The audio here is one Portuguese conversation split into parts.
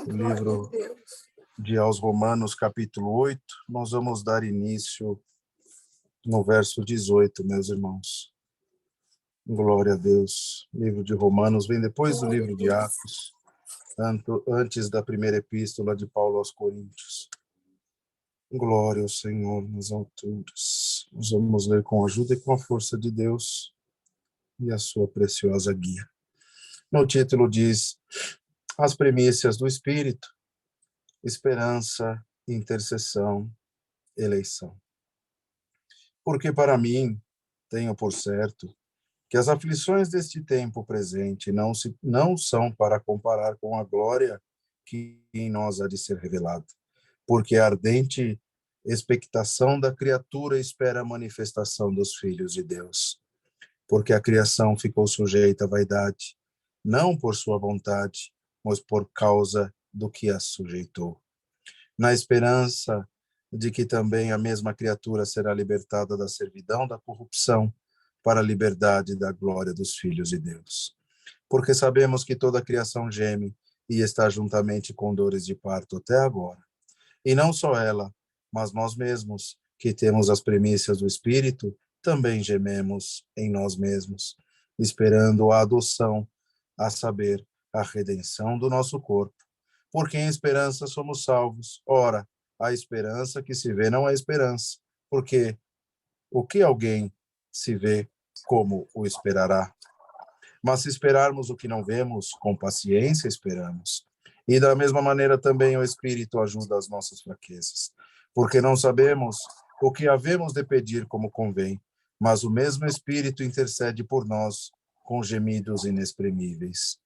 O livro de aos Romanos, capítulo 8, nós vamos dar início no verso 18, meus irmãos. Glória a Deus. O livro de Romanos vem depois do livro de Atos, antes da primeira epístola de Paulo aos Coríntios. Glória ao Senhor nas alturas. Nós vamos ler com a ajuda e com a força de Deus e a sua preciosa guia. No título diz: As primícias do Espírito, esperança, intercessão, eleição. Porque para mim, tenho por certo, que as aflições deste tempo presente não são para comparar com a glória que em nós há de ser revelada. Porque a ardente expectação da criatura espera a manifestação dos filhos de Deus. Porque a criação ficou sujeita à vaidade, não por sua vontade, mas por causa do que a sujeitou. Na esperança de que também a mesma criatura será libertada da servidão da corrupção para a liberdade da glória dos filhos de Deus. Porque sabemos que toda a criação geme e está juntamente com dores de parto até agora. E não só ela, mas nós mesmos, que temos as primícias do Espírito, também gememos em nós mesmos, esperando a adoção, a saber, a redenção do nosso corpo. Porque em esperança somos salvos. Ora, a esperança que se vê não é esperança, porque o que alguém se vê, como o esperará? Mas se esperarmos o que não vemos, com paciência esperamos. E da mesma maneira também o Espírito ajuda as nossas fraquezas, porque não sabemos o que havemos de pedir como convém, mas o mesmo Espírito intercede por nós com gemidos inexprimíveis.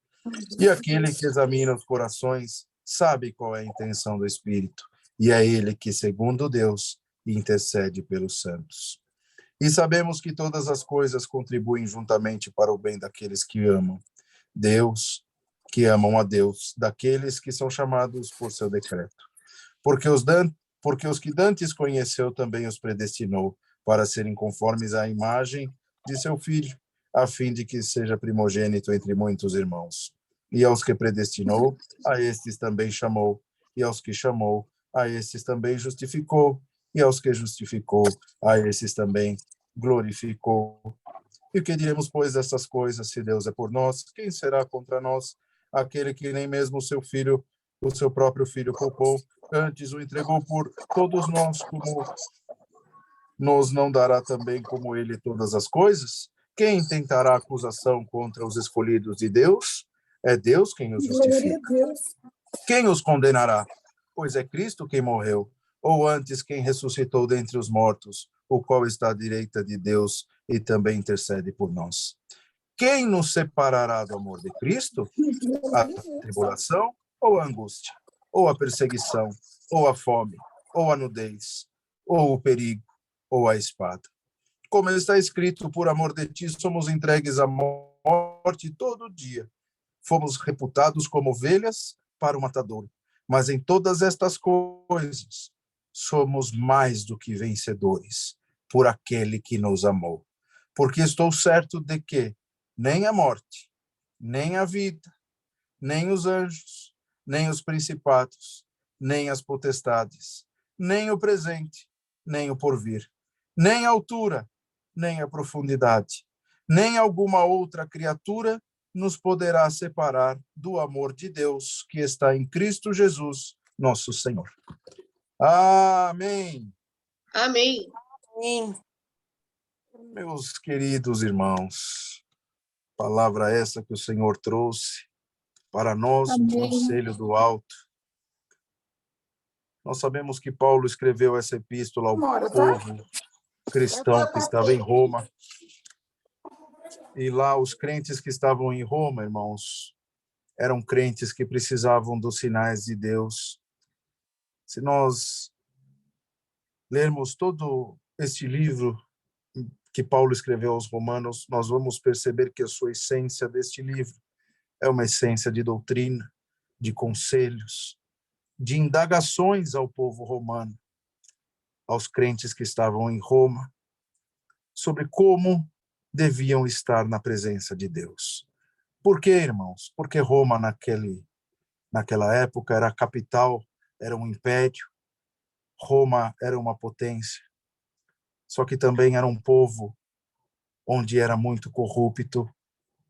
E aquele que examina os corações sabe qual é a intenção do Espírito, e é ele que, segundo Deus, intercede pelos santos. E sabemos que todas as coisas contribuem juntamente para o bem daqueles que amam Deus, que amam a Deus, daqueles que são chamados por seu decreto. Porque os que dantes conheceu também os predestinou para serem conformes à imagem de seu Filho, a fim de que seja primogênito entre muitos irmãos. E aos que predestinou, a estes também chamou. E aos que chamou, a estes também justificou. E aos que justificou, a esses também glorificou. E o que diremos, pois, dessas coisas? Se Deus é por nós, quem será contra nós? Aquele que nem mesmo o seu próprio filho poupou, antes o entregou por todos nós, como nos não dará também como ele todas as coisas? Quem tentará acusação contra os escolhidos de Deus? É Deus quem os justifica. Quem os condenará? Pois é Cristo quem morreu, ou antes quem ressuscitou dentre os mortos, o qual está à direita de Deus e também intercede por nós. Quem nos separará do amor de Cristo? A tribulação ou a angústia? Ou a perseguição? Ou a fome? Ou a nudez? Ou o perigo? Ou a espada? Como está escrito, por amor de ti somos entregues à morte todo dia. Fomos reputados como ovelhas para o matador. Mas em todas estas coisas somos mais do que vencedores por aquele que nos amou. Porque estou certo de que nem a morte, nem a vida, nem os anjos, nem os principados, nem as potestades, nem o presente, nem o porvir, nem a altura, nem a profundidade, nem alguma outra criatura nos poderá separar do amor de Deus que está em Cristo Jesus, nosso Senhor. Amém. Amém. Amém. Meus queridos irmãos, palavra essa que o Senhor trouxe para nós, um conselho do alto. Nós sabemos que Paulo escreveu essa epístola ao povo cristão que estava em Roma. E lá os crentes que estavam em Roma, irmãos, eram crentes que precisavam dos sinais de Deus. Se nós lermos todo este livro que Paulo escreveu aos Romanos, nós vamos perceber que a sua essência deste livro é uma essência de doutrina, de conselhos, de indagações ao povo romano, aos crentes que estavam em Roma, sobre como deviam estar na presença de Deus. Por quê, irmãos? Porque Roma, naquele naquela época, era a capital, era um império, Roma era uma potência, só que também era um povo onde era muito corrupto,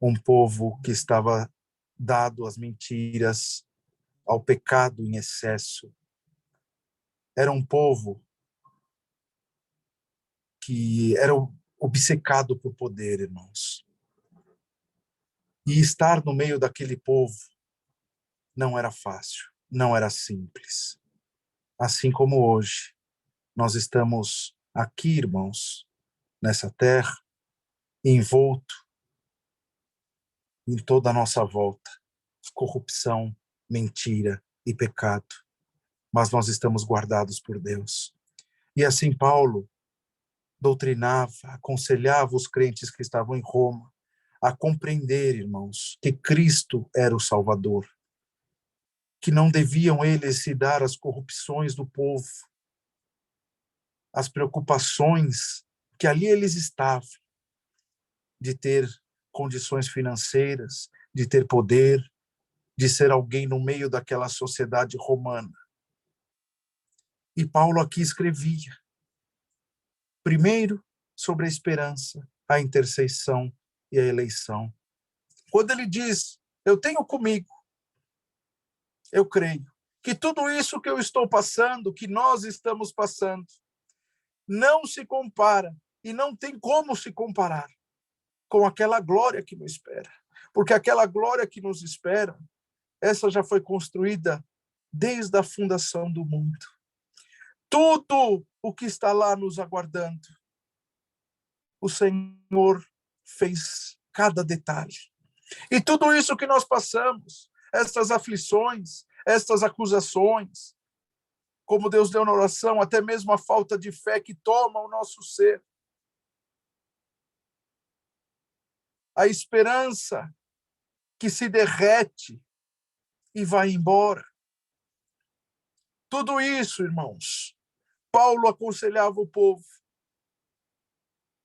um povo que estava dado às mentiras, ao pecado em excesso. Era um povo que era obcecado por poder, irmãos. E estar no meio daquele povo não era fácil, não era simples. Assim como hoje, nós estamos aqui, irmãos, nessa terra, envolto em toda a nossa volta, corrupção, mentira e pecado. Mas nós estamos guardados por Deus. E assim Paulo doutrinava, aconselhava os crentes que estavam em Roma a compreender, irmãos, que Cristo era o Salvador, que não deviam eles se dar às corrupções do povo, às preocupações que ali eles estavam, de ter condições financeiras, de ter poder, de ser alguém no meio daquela sociedade romana. E Paulo aqui escrevia, primeiro, sobre a esperança, a intercessão e a eleição. Quando ele diz, eu tenho comigo, eu creio, que tudo isso que eu estou passando, que nós estamos passando, não se compara e não tem como se comparar com aquela glória que nos espera. Porque aquela glória que nos espera, essa já foi construída desde a fundação do mundo. Tudo o que está lá nos aguardando, o Senhor fez cada detalhe. E tudo isso que nós passamos, estas aflições, estas acusações, como Deus deu na oração, até mesmo a falta de fé que toma o nosso ser, a esperança que se derrete e vai embora. Tudo isso, irmãos, Paulo aconselhava o povo.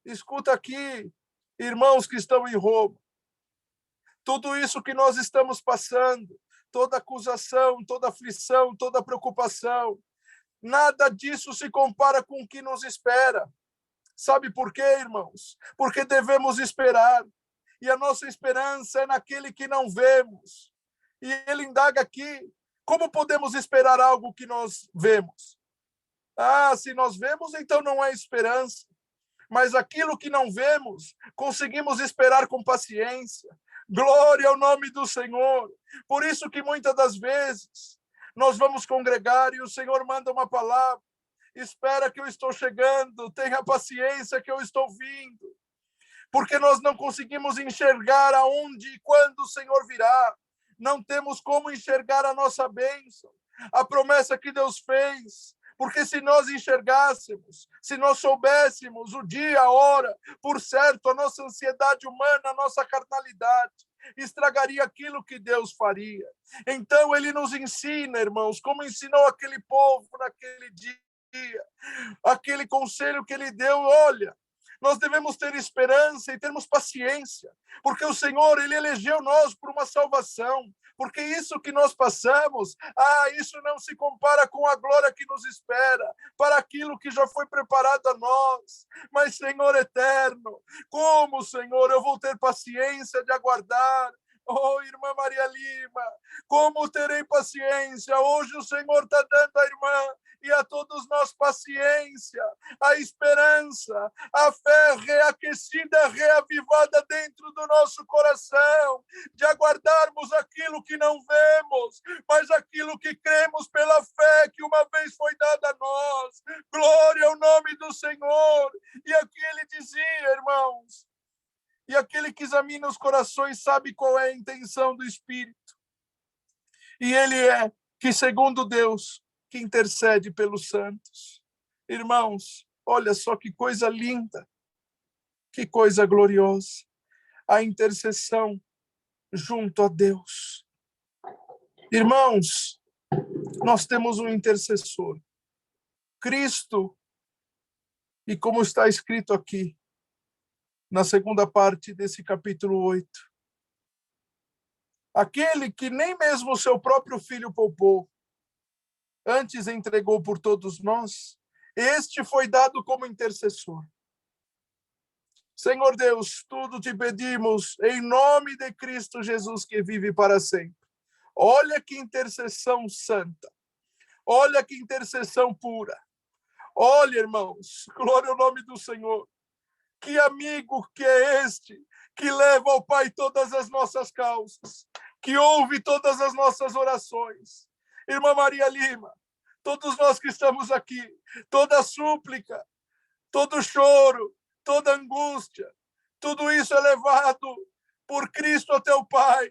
Escuta aqui, irmãos que estão em Roma, tudo isso que nós estamos passando, toda acusação, toda aflição, toda preocupação, nada disso se compara com o que nos espera. Sabe por quê, irmãos? Porque devemos esperar. E a nossa esperança é naquele que não vemos. E ele indaga aqui, como podemos esperar algo que nós vemos? Se nós vemos, então não é esperança. Mas aquilo que não vemos, conseguimos esperar com paciência. Glória ao nome do Senhor. Por isso que muitas das vezes nós vamos congregar e o Senhor manda uma palavra. Espera que eu estou chegando, tenha paciência que eu estou vindo. Porque nós não conseguimos enxergar aonde e quando o Senhor virá. Não temos como enxergar a nossa bênção, a promessa que Deus fez. Porque se nós enxergássemos, se nós soubéssemos o dia, a hora, por certo, a nossa ansiedade humana, a nossa carnalidade, estragaria aquilo que Deus faria. Então ele nos ensina, irmãos, como ensinou aquele povo naquele dia, aquele conselho que ele deu, olha, nós devemos ter esperança e termos paciência, porque o Senhor, ele elegeu nós por uma salvação, porque isso que nós passamos, isso não se compara com a glória que nos espera, para aquilo que já foi preparado a nós. Mas, Senhor eterno, como, Senhor, eu vou ter paciência de aguardar? Oh, irmã Maria Lima, como terei paciência? Hoje o Senhor está dando à irmã e a todos nós paciência, a esperança, a fé reaquecida, reavivada dentro do nosso coração, de aguardarmos aquilo que não vemos, mas aquilo que cremos pela fé que uma vez foi dada a nós. Glória ao nome do Senhor. E aqui ele dizia, irmãos, e aquele que examina os corações sabe qual é a intenção do Espírito. E ele é que, segundo Deus, que intercede pelos santos. Irmãos, olha só que coisa linda, que coisa gloriosa. A intercessão junto a Deus. Irmãos, nós temos um intercessor, Cristo, e como está escrito aqui, na segunda parte desse capítulo 8, aquele que nem mesmo o seu próprio filho poupou, antes entregou por todos nós, este foi dado como intercessor. Senhor Deus, tudo te pedimos em nome de Cristo Jesus que vive para sempre. Olha que intercessão santa. Olha que intercessão pura. Olha, irmãos, glória ao nome do Senhor. Que amigo que é este que leva ao Pai todas as nossas causas, que ouve todas as nossas orações. Irmã Maria Lima, todos nós que estamos aqui, toda súplica, todo choro, toda angústia, tudo isso é levado por Cristo até o Pai.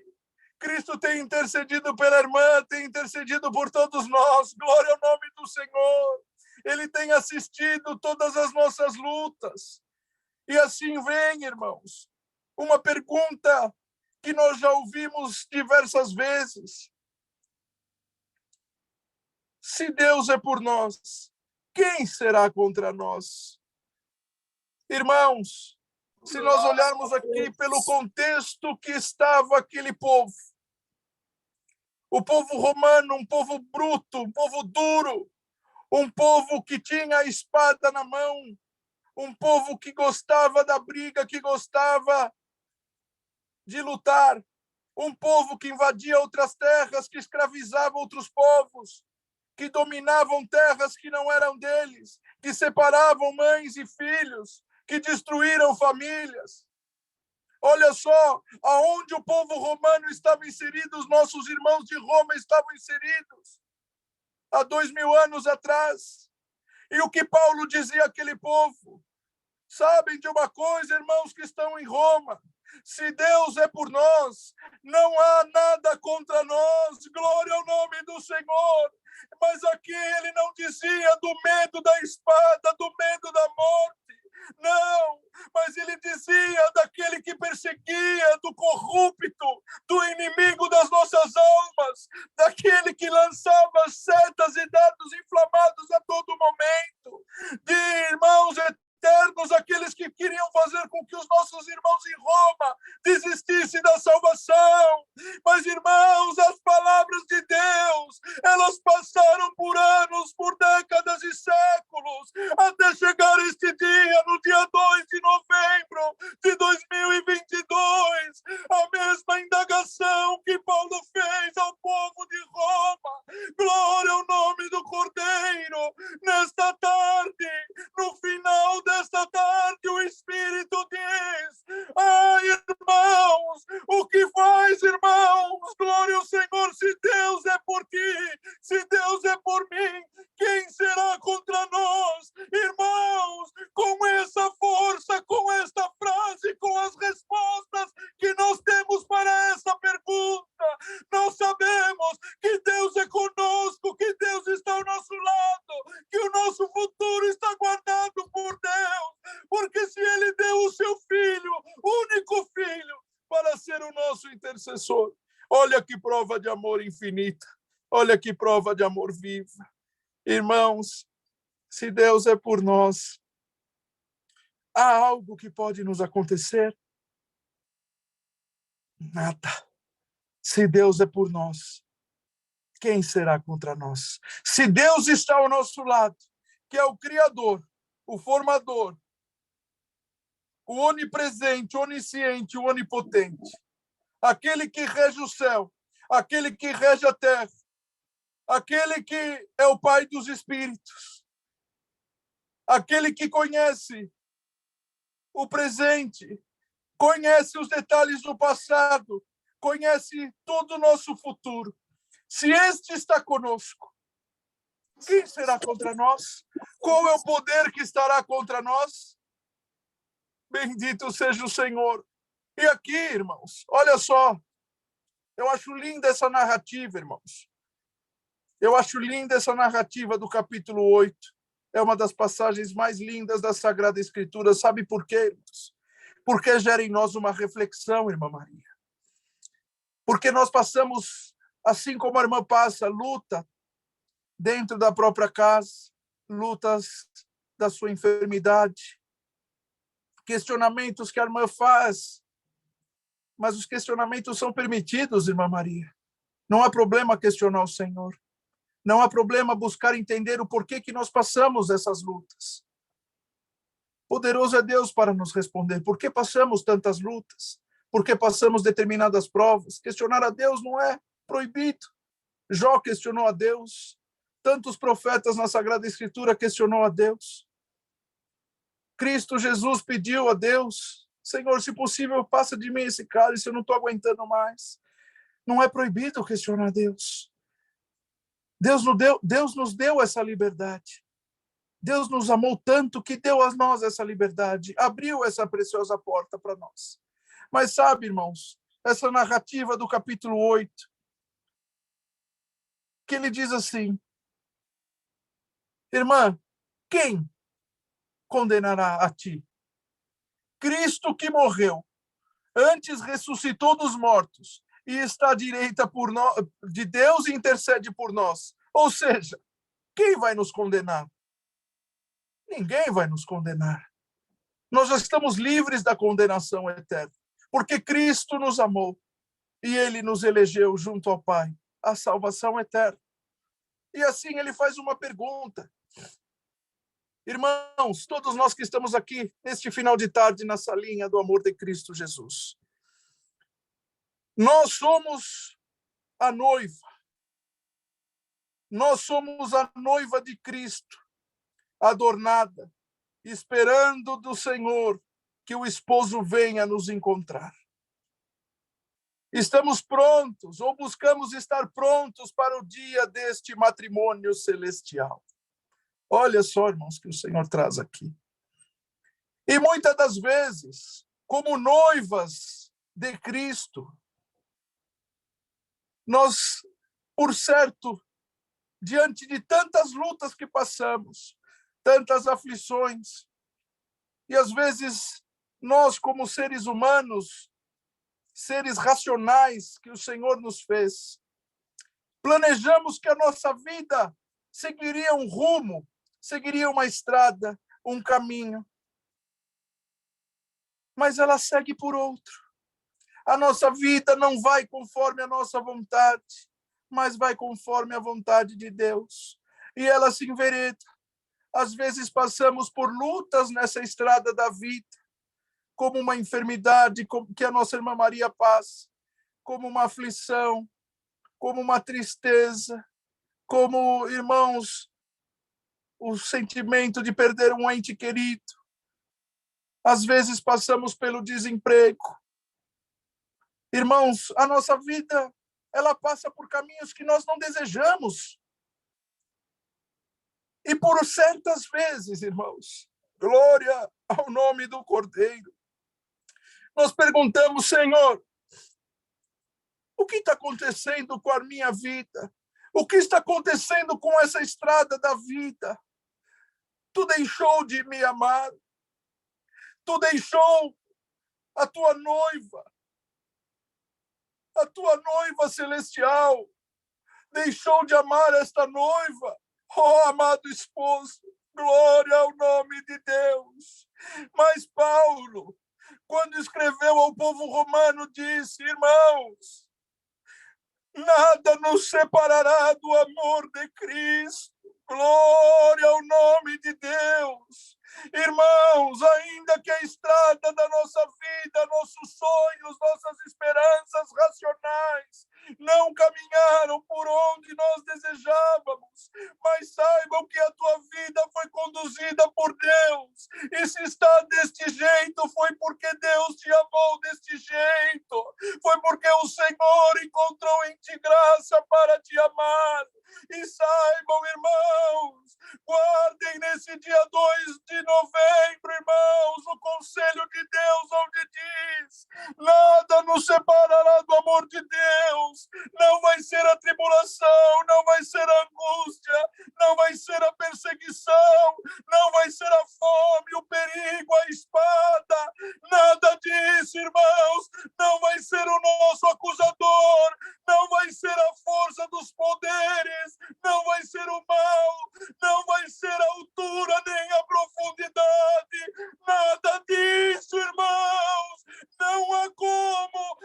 Cristo tem intercedido pela irmã, tem intercedido por todos nós. Glória ao nome do Senhor. Ele tem assistido todas as nossas lutas. E assim vem, irmãos, uma pergunta que nós já ouvimos diversas vezes. Se Deus é por nós, quem será contra nós? Irmãos, se nós olharmos aqui pelo contexto que estava aquele povo, o povo romano, um povo bruto, um povo duro, um povo que tinha a espada na mão, um povo que gostava da briga, que gostava de lutar, um povo que invadia outras terras, que escravizava outros povos, que dominavam terras que não eram deles, que separavam mães e filhos, que destruíram famílias. Olha só, aonde o povo romano estava inserido, os nossos irmãos de Roma estavam inseridos há 2000 anos atrás. E o que Paulo dizia àquele povo? Sabem de uma coisa, irmãos que estão em Roma? Se Deus é por nós, não há nada contra nós. Glória ao nome do Senhor. Mas aqui ele não dizia do medo da espada, do medo da morte. Não, mas ele dizia daquele que perseguia, do corrupto, do inimigo das nossas almas, daquele que lançava setas e dardos inflamados a todo momento, de irmãos eternos, aqueles que queriam fazer com que os nossos irmãos em Roma desistissem da salvação. Mas, irmãos, as palavras de Deus, elas passaram por anos, por décadas e séculos, até chegar este dia, no dia 2 de novembro de 2022, a mesma indagação que Paulo fez ao povo de Roma. Glória ao nome do Cordeiro. Nesta tarde, no final desta tarde, o Espírito diz: ah, irmãos, o que faz, irmãos? Glória ao Senhor. Se Deus é por ti, se Deus é por mim, quem será contra nós? Irmãos, com essa força, com esta frase, com as respostas que nós temos para essa pergunta, nós sabemos que Deus é conosco, que Deus está ao nosso lado, que o nosso futuro está guardado por Deus, porque se Ele deu o seu Filho, único Filho, para ser o nosso intercessor. Olha que prova de amor infinita, olha que prova de amor viva. Irmãos, se Deus é por nós, há algo que pode nos acontecer? Nada. Se Deus é por nós, quem será contra nós? Se Deus está ao nosso lado, que é o Criador, o Formador, o onipresente, o onisciente, o onipotente, aquele que rege o céu, aquele que rege a terra, aquele que é o Pai dos Espíritos, aquele que conhece o presente, conhece os detalhes do passado, conhece todo o nosso futuro. Se este está conosco, quem será contra nós? Qual é o poder que estará contra nós? Bendito seja o Senhor. E aqui, irmãos, olha só, eu acho linda essa narrativa, irmãos. Eu acho linda essa narrativa do capítulo 8. É uma das passagens mais lindas da Sagrada Escritura. Sabe por quê, irmãos? Porque gera em nós uma reflexão, irmã Maria. Porque nós passamos, assim como a irmã passa, luta dentro da própria casa, lutas da sua enfermidade, questionamentos que a irmã faz Mas os questionamentos são permitidos, irmã Maria. Não há problema questionar o Senhor. Não há problema buscar entender o porquê que nós passamos essas lutas. Poderoso é Deus para nos responder. Por que passamos tantas lutas? Por que passamos determinadas provas? Questionar a Deus não é proibido. Jó questionou a Deus. Tantos profetas na Sagrada Escritura questionou a Deus. Cristo Jesus pediu a Deus: Senhor, se possível, passa de mim esse cálice, eu não estou aguentando mais. Não é proibido questionar a Deus. Deus nos deu essa liberdade. Deus nos amou tanto que deu a nós essa liberdade, abriu essa preciosa porta para nós. Mas sabe, irmãos, essa narrativa do capítulo 8, que ele diz assim: irmã, quem condenará a ti? Cristo que morreu, antes ressuscitou dos mortos e está à direita de Deus e intercede por nós. Ou seja, quem vai nos condenar? Ninguém vai nos condenar. Nós já estamos livres da condenação eterna, porque Cristo nos amou e ele nos elegeu junto ao Pai, a salvação eterna. E assim ele faz uma pergunta. Irmãos, todos nós que estamos aqui neste final de tarde na salinha do amor de Cristo Jesus, nós somos a noiva. Nós somos a noiva de Cristo, adornada, esperando do Senhor que o esposo venha nos encontrar. Estamos prontos, ou buscamos estar prontos para o dia deste matrimônio celestial. Olha só, irmãos, que o Senhor traz aqui. E muitas das vezes, como noivas de Cristo, nós, por certo, diante de tantas lutas que passamos, tantas aflições, e às vezes nós, como seres humanos, seres racionais que o Senhor nos fez, planejamos que a nossa vida seguiria um rumo, seguiria uma estrada, um caminho, mas ela segue por outro. A nossa vida não vai conforme a nossa vontade, mas vai conforme a vontade de Deus. E ela se envereda. Às vezes passamos por lutas nessa estrada da vida, como uma enfermidade que a nossa irmã Maria passa, como uma aflição, como uma tristeza, como, irmãos, o sentimento de perder um ente querido. Às vezes passamos pelo desemprego. Irmãos, a nossa vida, ela passa por caminhos que nós não desejamos. E por certas vezes, irmãos, glória ao nome do Cordeiro, nós perguntamos: Senhor, o que está acontecendo com a minha vida? O que está acontecendo com essa estrada da vida? Tu deixou de me amar? Tu deixou a tua noiva celestial, deixou de amar esta noiva? Oh, amado esposo, glória ao nome de Deus. Mas Paulo, quando escreveu ao povo romano, disse: irmãos, nada nos separará do amor de Cristo. Glória ao nome de Deus. Irmãos, ainda que a estrada da nossa vida, nossos sonhos, nossas esperanças racionais não caminharam por onde nós desejávamos, mas saibam que a tua vida foi conduzida por Deus. E se está deste jeito, foi porque Deus te amou deste jeito. Foi porque o Senhor encontrou em ti graça para te amar. E saibam, irmãos, guardem nesse dia 2 de novembro, irmãos, o conselho de Deus, onde diz: nada nos separará do amor de Deus. Não vai ser a tribulação, não vai ser a angústia, não vai ser a perseguição, não vai ser a fome, o perigo, a espada. Nada disso, irmãos. Não vai ser o nosso acusador, não vai ser a força dos poderes, não vai ser o mal, não vai ser a altura nem a profundidade. Nada disso, irmãos. Não há como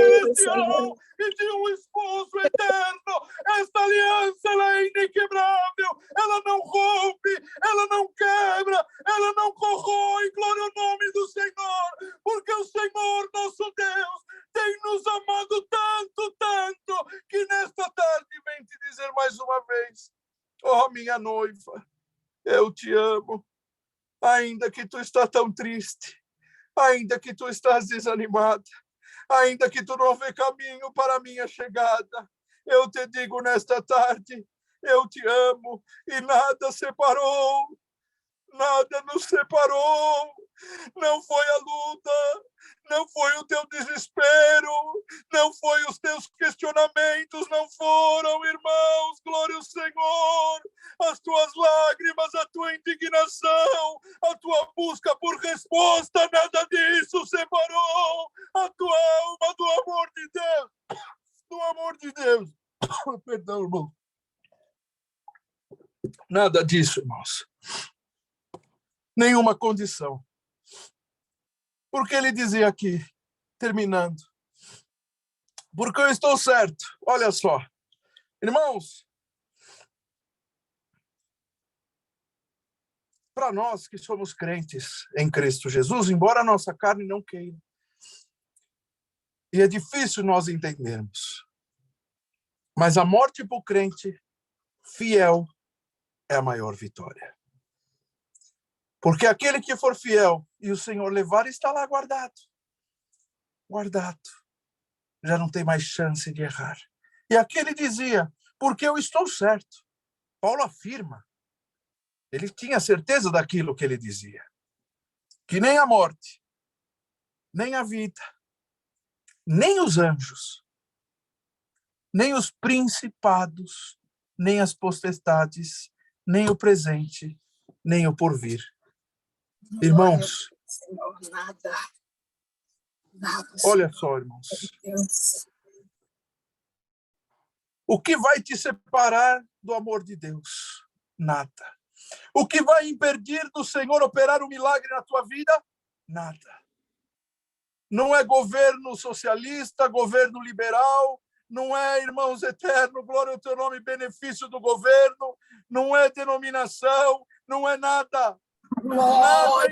celestial e de um esposo eterno. Esta aliança, ela é inquebrável, ela não rompe, ela não quebra, ela não corrói. Glória ao nome do Senhor, porque o Senhor, nosso Deus, tem nos amado tanto, tanto, que nesta tarde vem te dizer mais uma vez: oh, minha noiva, eu te amo. Ainda que tu está tão triste, ainda que tu estás desanimada, ainda que tu não vê caminho para a minha chegada, eu te digo nesta tarde, eu te amo e nada separou, nada nos separou. Não foi a luta, não foi o teu desespero, não foi os teus questionamentos, não foram, irmãos, glória ao Senhor, as tuas lágrimas, a tua indignação, a tua busca por resposta, nada disso separou a tua alma do amor de Deus, do amor de Deus. Perdão, irmão. Nada disso, irmãos. Nenhuma condição. Porque ele dizia aqui, terminando, porque eu estou certo. Olha só, irmãos, para nós que somos crentes em Cristo Jesus, embora a nossa carne não queira, e é difícil nós entendermos, mas a morte para o crente fiel é a maior vitória. Porque aquele que for fiel e o Senhor levar, está lá guardado. Guardado. Já não tem mais chance de errar. E aquele dizia, porque eu estou certo. Paulo afirma. Ele tinha certeza daquilo que ele dizia. Que nem a morte, nem a vida, nem os anjos, nem os principados, nem as potestades, nem o presente, nem o porvir. Irmãos, Senhor, nada. Olha só, irmãos. O que vai te separar do amor de Deus? Nada. O que vai impedir do Senhor operar um milagre na tua vida? Nada. Não é governo socialista, governo liberal, não é, irmãos eterno, glória ao teu nome, benefício do governo, não é denominação, não é nada. Nada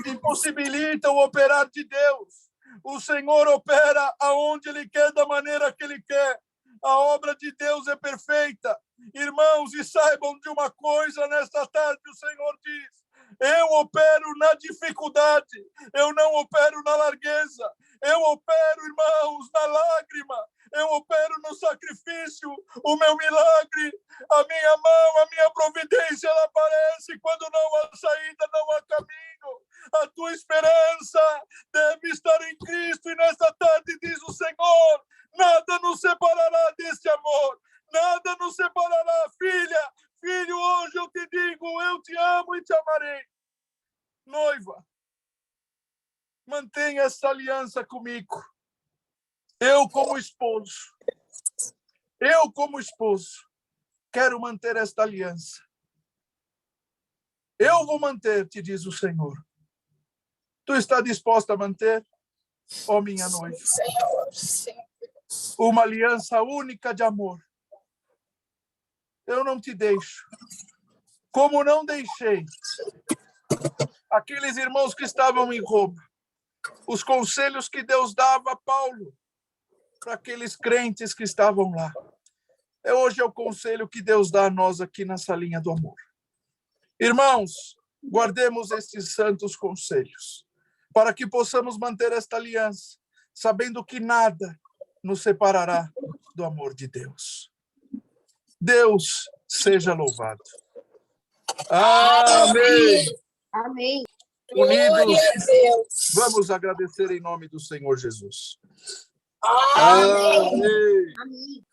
impossibilita o operar de Deus. O Senhor opera aonde Ele quer, da maneira que Ele quer. A obra de Deus é perfeita. Irmãos, e saibam de uma coisa, nesta tarde o Senhor diz: eu opero na dificuldade, eu não opero na largueza, eu opero, irmãos, na lágrima, eu opero no sacrifício. O meu milagre, a minha mão, a minha providência, ela aparece quando não há saída, não há caminho. A tua esperança deve estar em Cristo, e nesta tarde diz o Senhor: nada nos separará deste amor, nada nos separará. Filha, filho, hoje eu te digo, eu te amo e te amarei. Noiva, mantenha essa aliança comigo. Eu como esposo, quero manter esta aliança. Eu vou manter, te diz o Senhor. Tu está disposta a manter, ó minha noiva? Uma aliança única de amor. Eu não te deixo. Como não deixei aqueles irmãos que estavam em Roma, os conselhos que Deus dava a Paulo para aqueles crentes que estavam lá. Hoje é o conselho que Deus dá a nós aqui na salinha do amor. Irmãos, guardemos estes santos conselhos para que possamos manter esta aliança, sabendo que nada nos separará do amor de Deus. Deus seja louvado. Amém. Amém. Unidos, vamos agradecer em nome do Senhor Jesus. Amém. Amém. Amém.